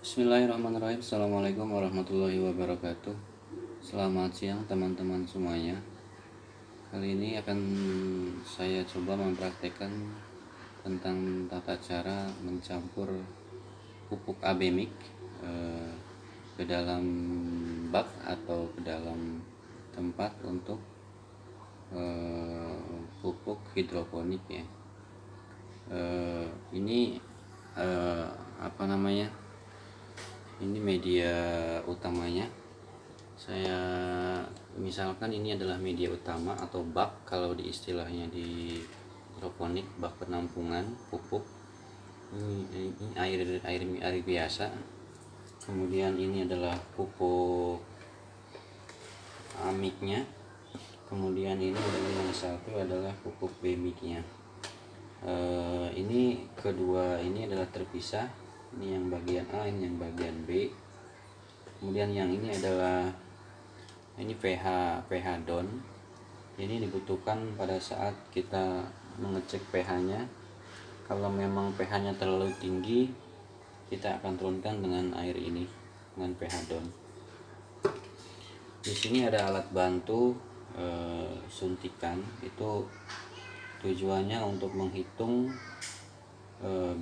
Bismillahirrahmanirrahim. Assalamualaikum warahmatullahi wabarakatuh. Selamat siang teman-teman semuanya. Kali ini akan saya coba mempraktekkan tentang tata cara mencampur pupuk abemik ke dalam bak atau ke dalam tempat untuk pupuk hidroponik ya. Ini apa namanya? Ini media utamanya. Saya misalkan ini adalah media utama atau bak kalau di istilahnya di hidroponik, bak penampungan pupuk. Ini air biasa. Kemudian ini adalah pupuk amiknya. Kemudian ini yang satu adalah pupuk bemiknya. Ini kedua ini adalah terpisah. Ini yang bagian A, ini yang bagian B. Kemudian yang ini adalah pH down. Ini dibutuhkan pada saat kita mengecek pH-nya. Kalau memang pH-nya terlalu tinggi, kita akan turunkan dengan air ini, dengan pH down. Di sini ada alat bantu suntikan. Itu tujuannya untuk menghitung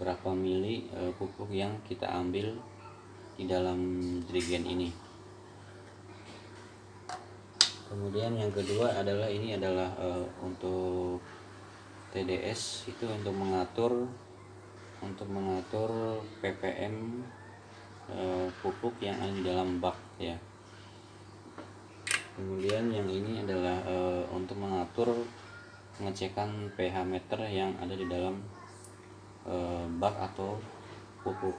berapa mili pupuk yang kita ambil di dalam jerigen ini. Kemudian yang kedua adalah ini adalah untuk TDS, itu untuk mengatur ppm pupuk yang ada di dalam bak ya. Kemudian yang ini adalah untuk mengatur pengecekan pH meter yang ada di dalam bak atau pupuk.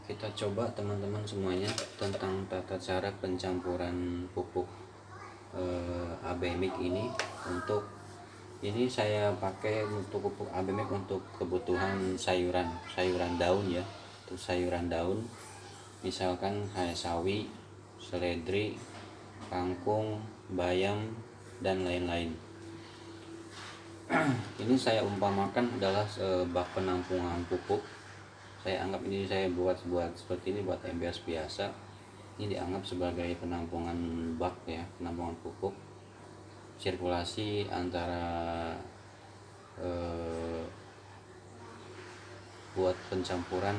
Kita coba teman-teman semuanya tentang tata cara pencampuran pupuk abemik ini. Untuk ini saya pakai untuk pupuk abemik untuk kebutuhan sayuran daun ya, untuk sayuran daun misalkan kayak sawi, seledri, kangkung, bayam dan lain-lain. Ini saya umpamakan adalah bak penampungan pupuk. Saya anggap ini saya buat seperti ini buat ember biasa. Ini dianggap sebagai penampungan bak ya, penampungan pupuk. Sirkulasi antara buat pencampuran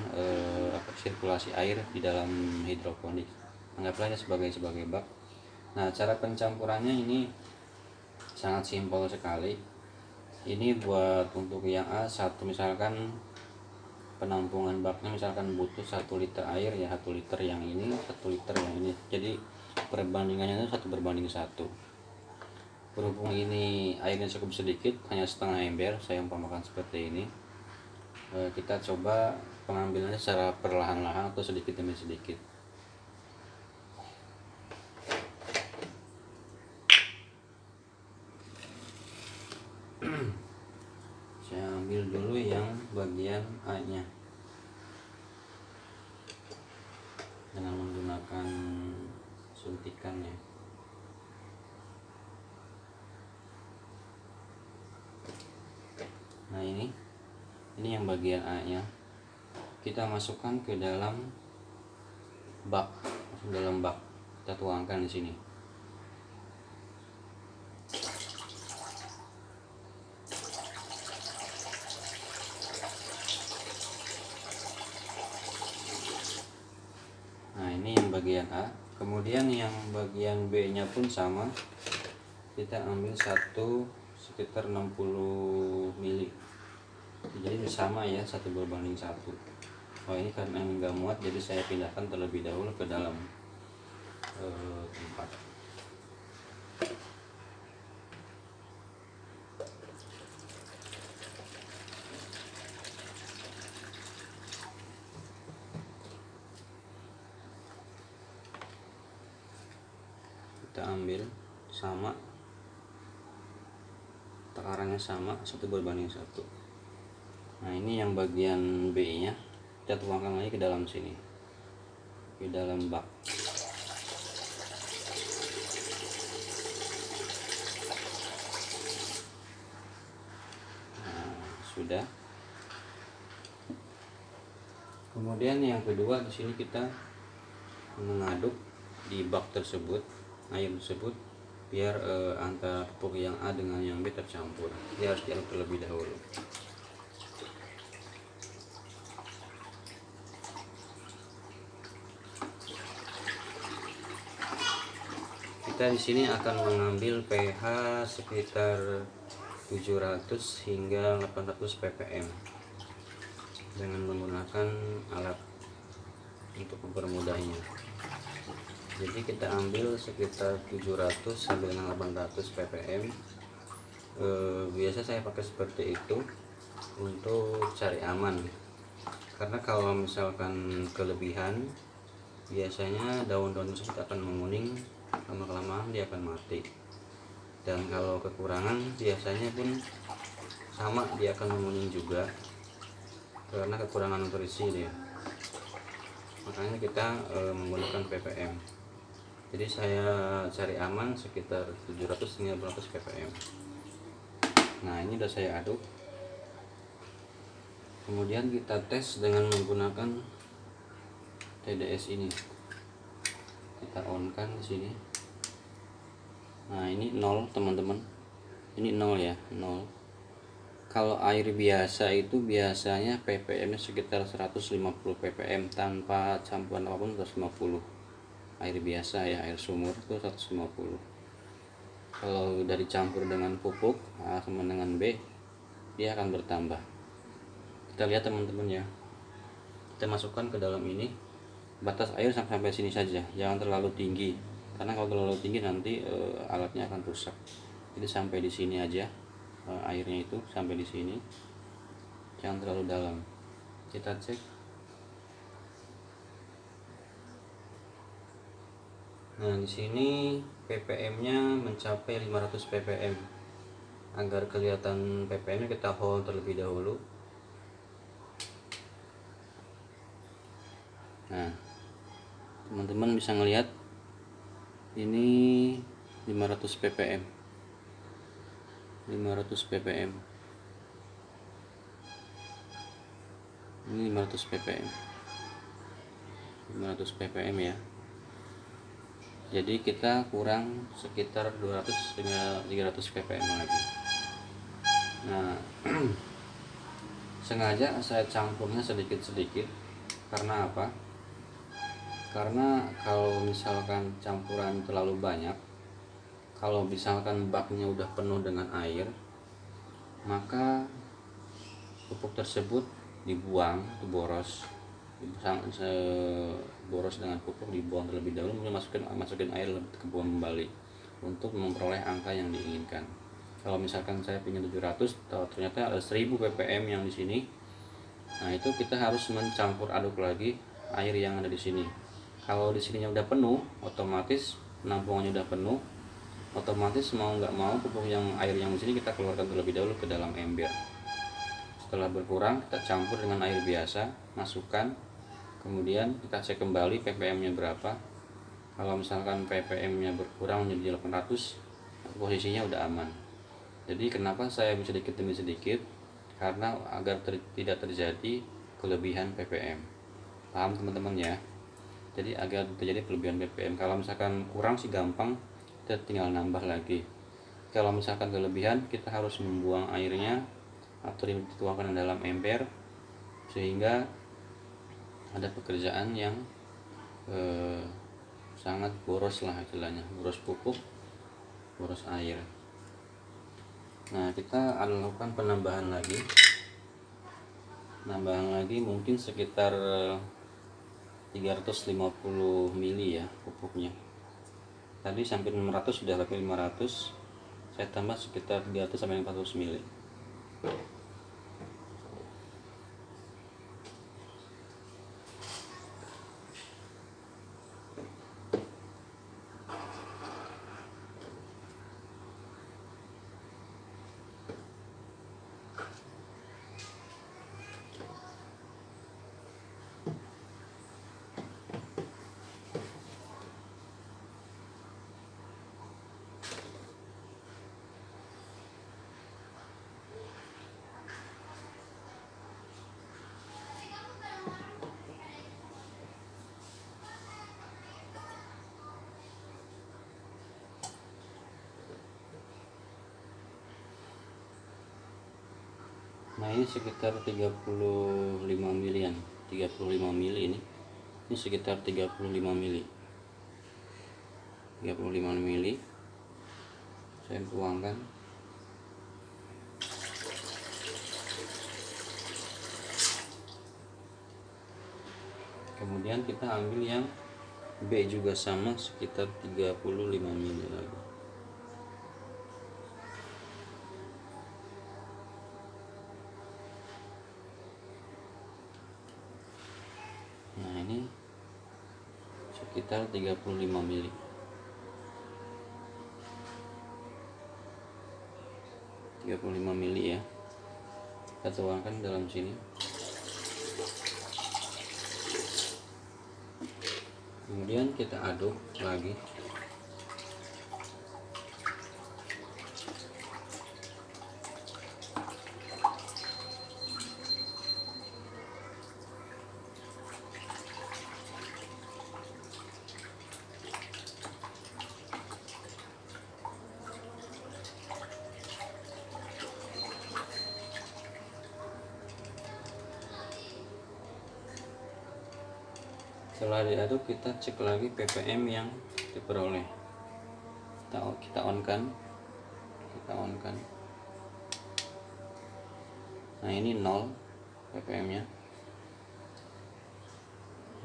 sirkulasi air di dalam hidroponik. Anggaplah sebagai bak. Nah, cara pencampurannya ini sangat simpel sekali. Ini buat untuk yang A, satu misalkan penampungan baknya misalkan butuh 1 liter air ya, 1 liter yang ini, 1 liter yang ini. Jadi perbandingannya itu 1:1. Berhubung ini airnya cukup sedikit, hanya setengah ember, saya umpamakan seperti ini. Kita coba pengambilannya secara perlahan-lahan atau sedikit demi sedikit. Saya ambil dulu yang bagian A-nya dengan menggunakan suntikannya. Nah, ini yang bagian A-nya. Kita masukkan ke dalam bak, kita tuangkan di sini. Nah, ini yang bagian A. Kemudian yang bagian B-nya pun sama. Kita ambil sekitar 60 mili. Jadi sama ya, 1:1. Oh, ini karena nggak muat, jadi saya pindahkan terlebih dahulu ke dalam tempat. Kita ambil sama, takarannya sama, 1:1. Nah, ini yang bagian B nya kita tuangkan lagi ke dalam sini, ke dalam bak. Nah, sudah. Kemudian yang kedua, di sini kita mengaduk di bak tersebut, air tersebut, biar antara pupuk yang A dengan yang B tercampur. Dia harus diaduk terlebih dahulu. Kita di sini akan mengambil pH sekitar 700 hingga 800 ppm dengan menggunakan alat untuk mempermudahnya. Jadi kita ambil sekitar 700 sampai dengan 800 ppm. Biasa saya pakai seperti itu untuk cari aman, karena kalau misalkan kelebihan biasanya daun-daun tersebut akan menguning, lama-kelamaan dia akan mati. Dan kalau kekurangan biasanya pun sama, dia akan menguning juga karena kekurangan nutrisi dia. Makanya kita menggunakan ppm. Jadi saya cari aman sekitar 700 hingga 800 ppm. Nah, ini udah saya aduk. Kemudian kita tes dengan menggunakan TDS ini. Kita on kan di sini. Nah, ini 0 teman-teman. Ini 0 ya, 0. Kalau air biasa itu biasanya ppm sekitar 150 ppm tanpa campuran apapun 150. Air biasa ya, air sumur itu 150. Kalau dari campur dengan pupuk A sama dengan B, dia akan bertambah. Kita lihat teman-teman ya. Kita masukkan ke dalam ini. Batas air sampai sini saja, jangan terlalu tinggi, karena kalau terlalu tinggi nanti alatnya akan rusak. Jadi sampai di sini aja, airnya itu sampai di sini, jangan terlalu dalam. Kita cek. Nah, di sini ppm-nya mencapai 500 ppm. Agar kelihatan ppm-nya, kita hold terlebih dahulu. Nah, teman-teman bisa ngelihat ini 500 ppm. 500 ppm. Ini 500 ppm. 500 ppm ya. Jadi kita kurang sekitar 200 hingga 300 ppm lagi. Nah, sengaja saya campurnya sedikit-sedikit. Karena apa? Karena kalau misalkan campuran terlalu banyak, kalau misalkan baknya udah penuh dengan air, maka pupuk tersebut dibuang, itu boros. Boros dengan pupuk dibuang terlebih dahulu, kemudian masukin air ke buang kembali untuk memperoleh angka yang diinginkan. Kalau misalkan saya ingin 700, ternyata ada 1000 ppm yang di sini. Nah, itu kita harus mencampur aduk lagi air yang ada di sini. Kalau di sininya udah penuh, otomatis penampungannya udah penuh, otomatis mau nggak mau pupuk yang air yang di sini kita keluarkan terlebih dahulu ke dalam ember. Setelah berkurang, kita campur dengan air biasa, masukkan, kemudian kita cek kembali ppm-nya berapa. Kalau misalkan ppm-nya berkurang menjadi 800, posisinya udah aman. Jadi kenapa saya sedikit demi sedikit? Karena agar tidak terjadi kelebihan ppm. Paham teman-teman ya? Jadi agar terjadi kelebihan ppm. Kalau misalkan kurang sih gampang, kita tinggal nambah lagi. Kalau misalkan kelebihan, kita harus membuang airnya atau dituangkan dalam ember, sehingga ada pekerjaan yang sangat boros lah istilahnya, boros pupuk, boros air. Nah, kita akan lakukan penambahan lagi mungkin sekitar 350 mili ya pupuknya. Tadi sampai 600, sudah lebih 500, saya tambah sekitar 300 sampai 400 mili. Nah ini sekitar 35 milian, 35 mili ini sekitar 35 mili, 35 mili. Saya tuangkan. Kemudian kita ambil yang B juga sama sekitar 35 mili lagi. Nah ini sekitar 35 mili. 35 mili ya. Kita tuangkan dalam sini. Kemudian kita aduk lagi. Setelah diaduk, kita cek lagi ppm yang diperoleh. Kita on kan. Nah ini 0 ppm nya.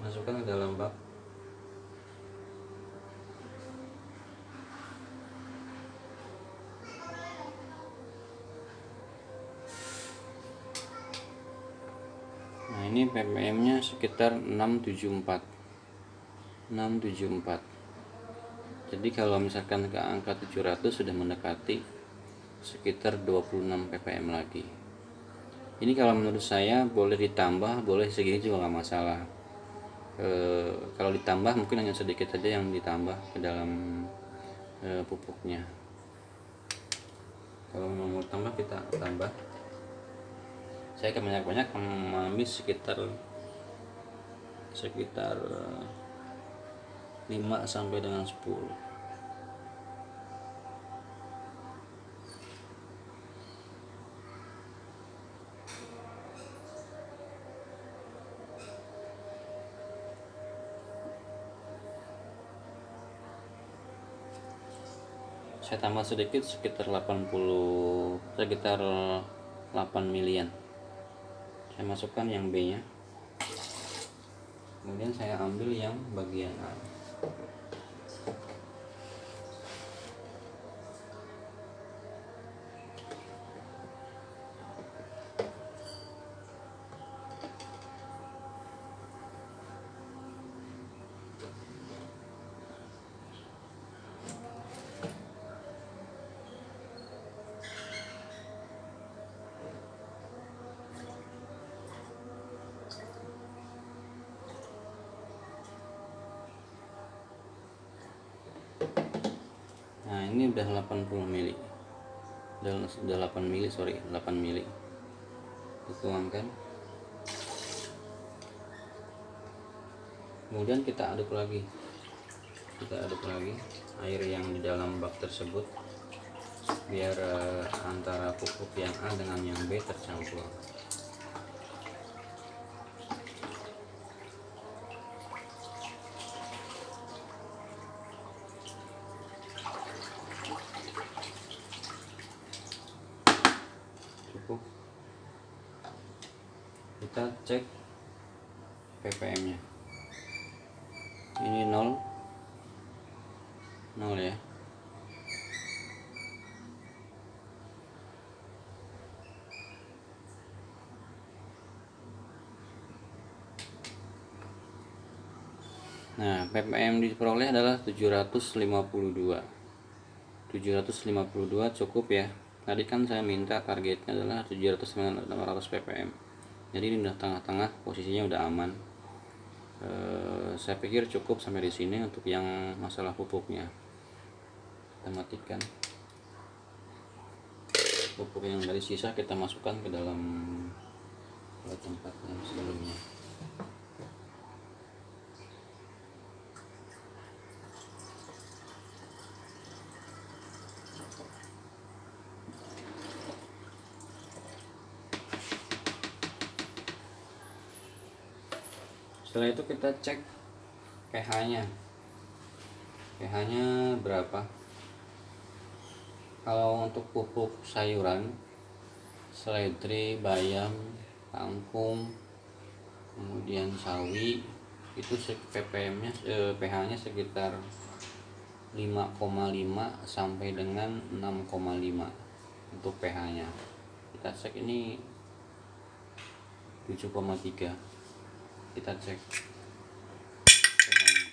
Masukkan ke dalam bak. Nah ini ppm nya sekitar 674. Jadi kalau misalkan ke angka 700 sudah mendekati sekitar 26 ppm lagi. Ini kalau menurut saya boleh ditambah, boleh segini juga nggak masalah. Kalau ditambah mungkin hanya sedikit saja yang ditambah ke dalam pupuknya. Kalau mau tambah kita tambah. Saya akan banyak-banyak mengambil sekitar 5 sampai dengan 10. Saya tambah sedikit sekitar 8 milian. Saya masukkan yang B nya. Kemudian saya ambil yang bagian A. Nah ini udah 80 mili. Udah 8 mili, 8 mili. Dituangkan. Kemudian kita aduk lagi. Air yang di dalam bak tersebut biar antara pupuk yang A dengan yang B tercampur. Cukup. Kita cek ppm nya. Ini 0 ya. Nah, ppm diperoleh adalah 752 cukup ya. Tadi kan saya minta targetnya adalah 700 ppm. Jadi ini udah tengah-tengah, posisinya udah aman. Saya pikir cukup sampai di sini untuk yang masalah pupuknya. Kita matikan. Pupuk yang dari sisa kita masukkan ke dalam tempat yang sebelumnya. Setelah itu kita cek pH-nya. pH-nya berapa. Kalau untuk pupuk sayuran, seledri, bayam, kangkung, kemudian sawi, itu ppm-nya pH-nya sekitar 5,5 sampai dengan 6,5 untuk pH-nya. Kita cek ini 7,3. Kita cek pH-nya.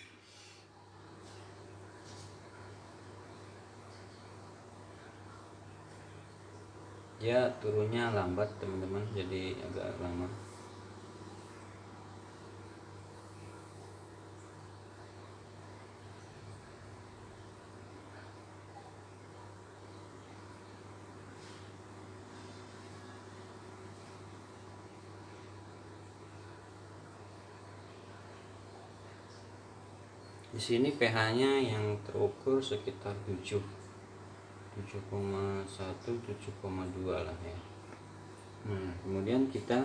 Ya, turunnya lambat teman-teman, jadi agak lama. Di sini pH-nya yang terukur sekitar 7,1 7,2 lah ya. Kemudian kita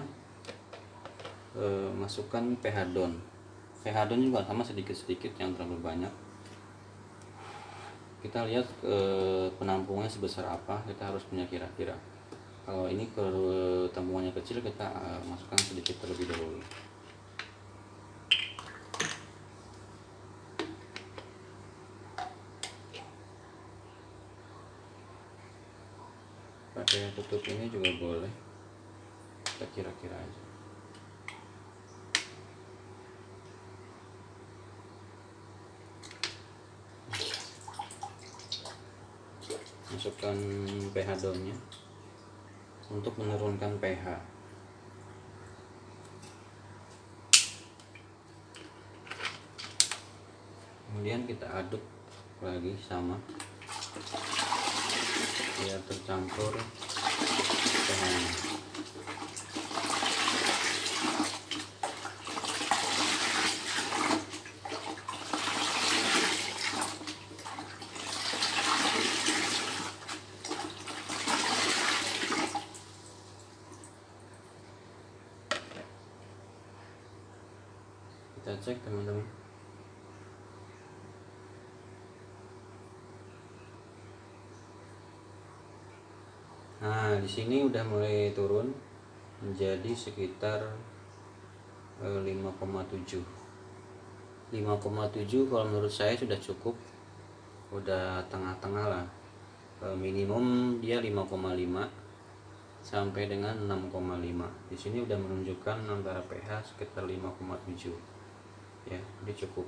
masukkan pH DON. pH DON juga sama, sedikit-sedikit, yang terlalu banyak. Kita lihat penampungnya sebesar apa, kita harus punya kira-kira. Kalau ini tampungannya kecil, kita masukkan sedikit terlebih dahulu. Pakai tutup ini juga boleh, kita kira-kira aja. Masukkan pH DON-nya untuk menurunkan pH. Kemudian kita aduk lagi sama biar tercampur pH-nya. Kita cek teman-teman. Nah, di sini udah mulai turun menjadi sekitar 5,7. 5,7 kalau menurut saya sudah cukup, udah tengah-tengah lah. Minimum dia 5,5 sampai dengan 6,5. Di sini udah menunjukkan antara pH sekitar 5,7. Ya, ini cukup.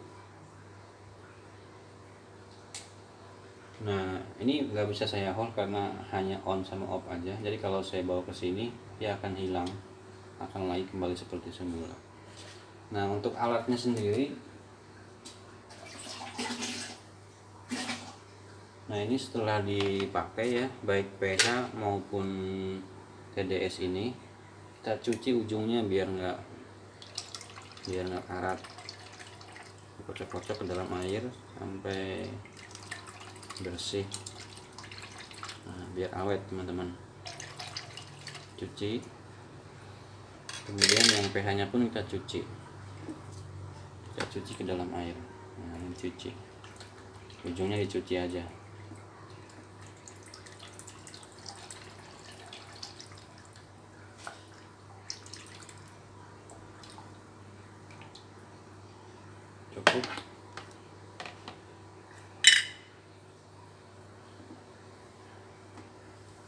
Nah, ini nggak bisa saya hold karena hanya on sama off aja. Jadi kalau saya bawa ke sini, dia akan hilang, akan lagi kembali seperti semula. Nah, untuk alatnya sendiri, nah ini setelah dipakai ya, baik pH maupun TDS ini, kita cuci ujungnya biar nggak karat. Kocok-kocok ke dalam air sampai bersih. Nah, biar awet teman-teman. Cuci. Kemudian yang pH-nya pun kita cuci. Kita cuci ke dalam air. Nah, ini cuci. Ujungnya dicuci aja. Cukup.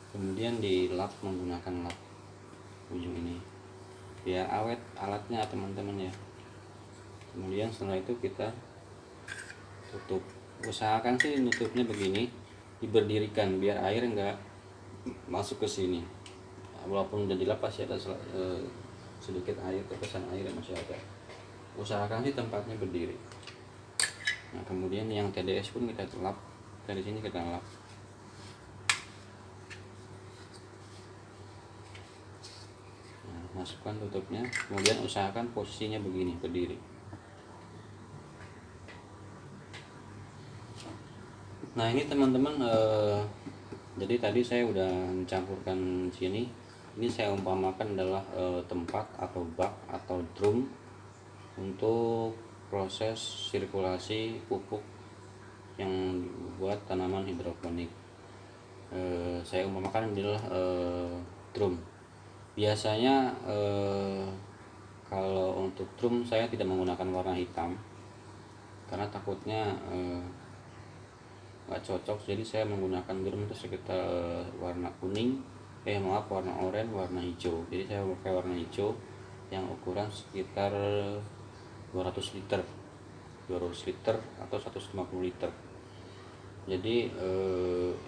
Kemudian dilap menggunakan lap ujung ini biar awet alatnya teman-teman ya. Kemudian setelah itu kita tutup. Usahakan sih nutupnya begini, diberdirikan biar air enggak masuk ke sini. Walaupun udah dilap pasti ada sedikit air, tetesan air yang masih ada. Usahakan sih tempatnya berdiri. Nah, kemudian yang TDS pun kita lap, dari sini kita lap. Masukkan tutupnya, kemudian usahakan posisinya begini, berdiri. Nah, ini teman-teman, jadi tadi saya udah mencampurkan sini. Ini saya umpamakan adalah tempat atau bak atau drum untuk proses sirkulasi pupuk yang dibuat tanaman hidroponik. Saya umpamakan adalah drum. Biasanya kalau untuk drum saya tidak menggunakan warna hitam karena takutnya nggak cocok, jadi saya menggunakan drum itu sekitar warna kuning, warna oranye, warna hijau. Jadi saya pakai warna hijau yang ukuran sekitar 200 liter atau 150 liter. Jadi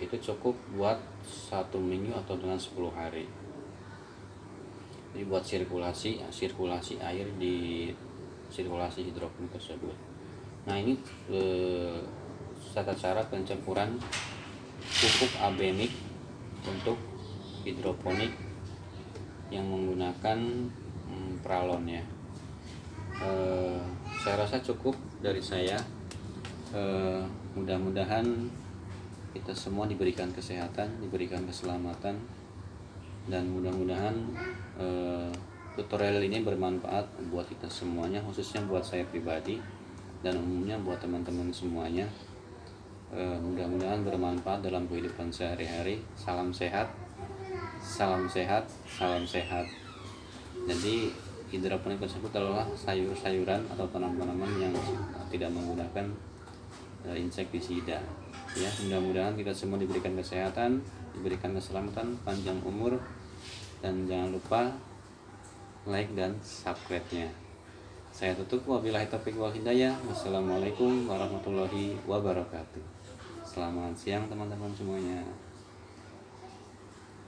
itu cukup buat 1 minggu atau dengan 10 hari. Jadi buat sirkulasi air di sirkulasi hidroponik tersebut. Nah, ini tata cara pencampuran pupuk abemik untuk hidroponik yang menggunakan pralon ya. Saya rasa cukup dari saya. Mudah-mudahan kita semua diberikan kesehatan, diberikan keselamatan, dan mudah-mudahan tutorial ini bermanfaat buat kita semuanya, khususnya buat saya pribadi dan umumnya buat teman-teman semuanya. Mudah-mudahan bermanfaat dalam kehidupan sehari-hari. Salam sehat, salam sehat, salam sehat. Jadi hidroponik tersebut adalah sayur-sayuran atau tanaman-tanaman yang tidak menggunakan insektisida. Ya, mudah-mudahan kita semua diberikan kesehatan, diberikan keselamatan, panjang umur, dan jangan lupa like dan subscribe-nya. Saya tutup, wabillahi taufiq wal hidayah. Wassalamualaikum warahmatullahi wabarakatuh. Selamat siang teman-teman semuanya.